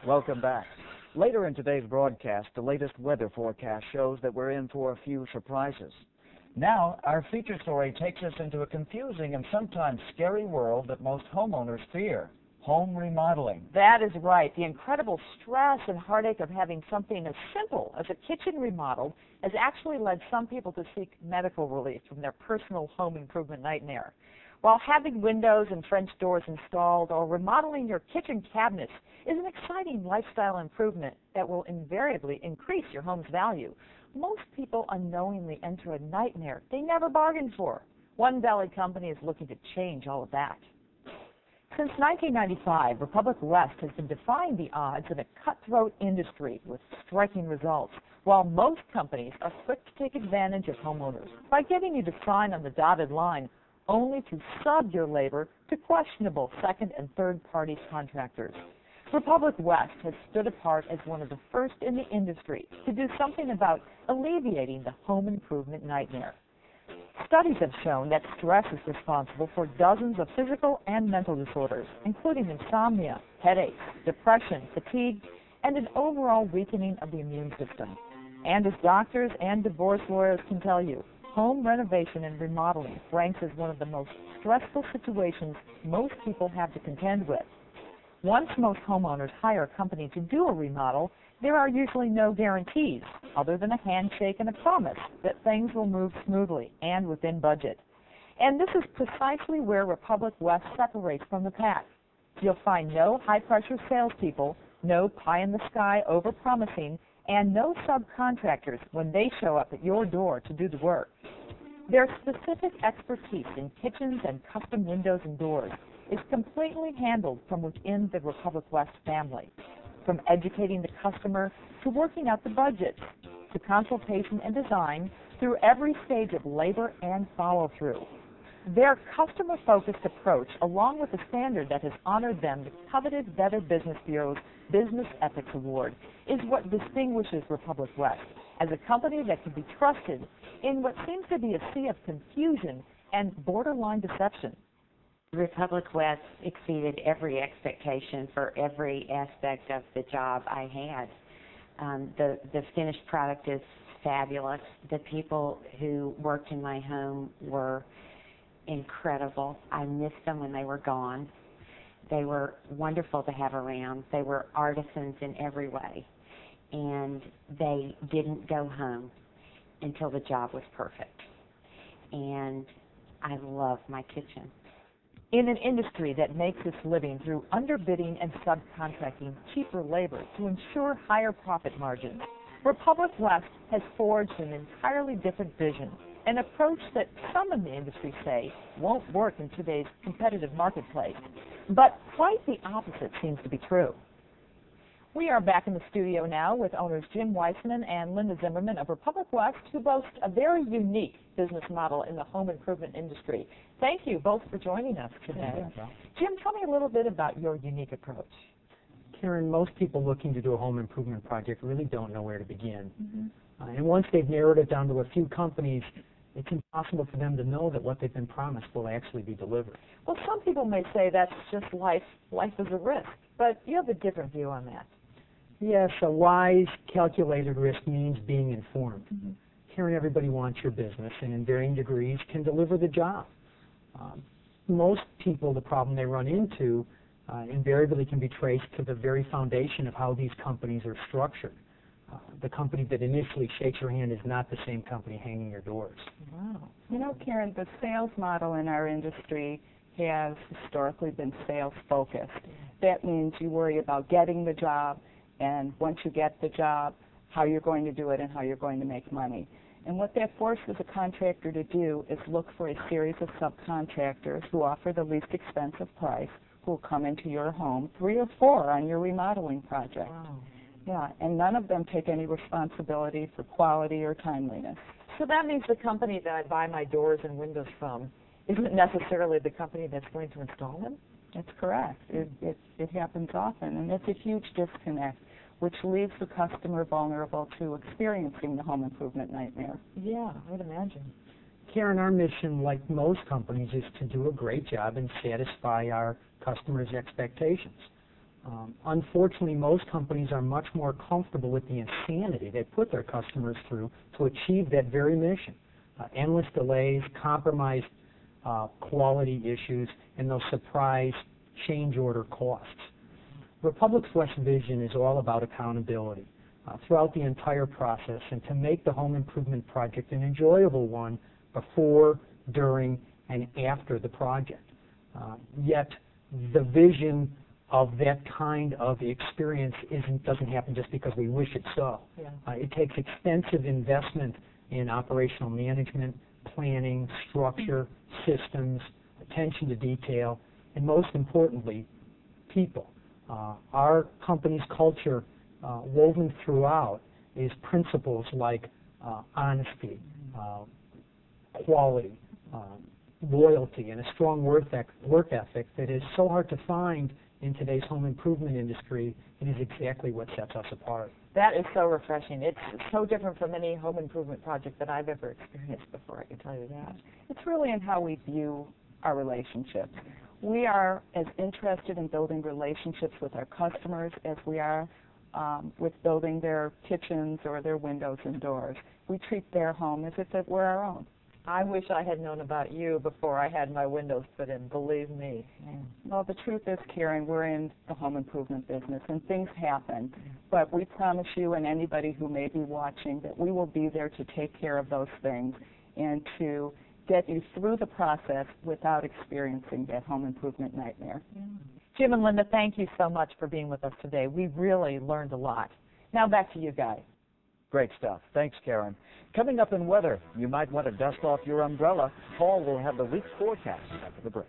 Welcome back. Later in today's broadcast, the latest weather forecast shows that we're in for a few surprises. Now, our feature story takes us into a confusing and sometimes scary world that most homeowners fear: home remodeling. That is right. The incredible stress and heartache of having something as simple as a kitchen remodeled has actually led some people to seek medical relief from their personal home improvement nightmare. While having windows and French doors installed or remodeling your kitchen cabinets is an exciting lifestyle improvement that will invariably increase your home's value, most people unknowingly enter a nightmare they never bargained for. One Valley company is looking to change all of that. Since 1995, Republic West has been defying the odds in a cutthroat industry with striking results, while most companies are quick to take advantage of homeowners by getting you to sign on the dotted line only to sub your labor to questionable second and third party contractors. Republic West has stood apart as one of the first in the industry to do something about alleviating the home improvement nightmare. Studies have shown that stress is responsible for dozens of physical and mental disorders, including insomnia, headaches, depression, fatigue, and an overall weakening of the immune system. And as doctors and divorce lawyers can tell you, home renovation and remodeling ranks as one of the most stressful situations most people have to contend with. Once most homeowners hire a company to do a remodel, there are usually no guarantees other than a handshake and a promise that things will move smoothly and within budget. And this is precisely where Republic West separates from the pack. You'll find no high-pressure salespeople, no pie-in-the-sky over-promising, and no subcontractors when they show up at your door to do the work. Their specific expertise in kitchens and custom windows and doors is completely handled from within the Republic West family, from educating the customer to working out the budget, to consultation and design, through every stage of labor and follow-through. Their customer-focused approach, along with the standard that has honored them the coveted Better Business Bureau's Business Ethics Award, is what distinguishes Republic West as a company that can be trusted in what seems to be a sea of confusion and borderline deception. Republic West exceeded every expectation for every aspect of the job I had. The finished product is fabulous. The people who worked in my home were incredible. I missed them when they were gone. They were wonderful to have around. They were artisans in every way. And they didn't go home until the job was perfect. And I love my kitchen. In an industry that makes its living through underbidding and subcontracting cheaper labor to ensure higher profit margins, Republic West has forged an entirely different vision, an approach that some in the industry say won't work in today's competitive marketplace. But quite the opposite seems to be true. We are back in the studio now with owners Jim Weissman and Linda Zimmerman of Republic West, who boast a very unique business model in the home improvement industry. Thank you both for joining us today. Jim, tell me a little bit about your unique approach. Karen, most people looking to do a home improvement project really don't know where to begin. And once they've narrowed it down to a few companies, it's impossible for them to know that what they've been promised will actually be delivered. Well, some people may say that's just life. Life is a risk. But you have a different view on that. Yes, a wise, calculated risk means being informed. Karen, everybody wants your business and in varying degrees can deliver the job. Most people, the problem they run into invariably can be traced to the very foundation of how these companies are structured. The company that initially shakes your hand is not the same company hanging your doors. Wow. You know, Karen, the sales model in our industry has historically been sales focused. That means you worry about getting the job, and once you get the job, how you're going to do it and how you're going to make money. And what that forces a contractor to do is look for a series of subcontractors who offer the least expensive price, who will come into your home, 3 or 4 on your remodeling project. Wow. Yeah, and none of them take any responsibility for quality or timeliness. So that means the company that I buy my doors and windows from isn't necessarily the company that's going to install them? That's correct. It happens often, and it's a huge disconnect, which leaves the customer vulnerable to experiencing the home improvement nightmare. Yeah, I would imagine. Karen, our mission, like most companies, is to do a great job and satisfy our customers' expectations. Unfortunately, most companies are much more comfortable with the insanity they put their customers through to achieve that very mission. Endless delays, compromised quality issues, and those surprise change order costs. Republic West vision is all about accountability throughout the entire process and to make the home improvement project an enjoyable one before, during, and after the project. Yet the vision of that kind of experience doesn't happen just because we wish it so. Yeah. It takes extensive investment in operational management, planning, structure, systems, attention to detail, and most importantly, people. Our company's culture, woven throughout, is principles like honesty, quality, loyalty, and a strong work ethic that is so hard to find in today's home improvement industry. It is exactly what sets us apart. That is so refreshing. It's so different from any home improvement project that I've ever experienced before, I can tell you that. It's really in how we view our relationships. We are as interested in building relationships with our customers as we are with building their kitchens or their windows and doors. We treat their home as if it were our own. I wish I had known about you before I had my windows put in, believe me. Well, the truth is, Karen, we're in the home improvement business, and things happen. But we promise you and anybody who may be watching that we will be there to take care of those things and to get you through the process without experiencing that home improvement nightmare. Jim and Linda, thank you so much for being with us today. We really learned a lot. Now back to you guys. Great stuff. Thanks, Karen. Coming up in weather, you might want to dust off your umbrella. Paul will have the week's forecast after the break.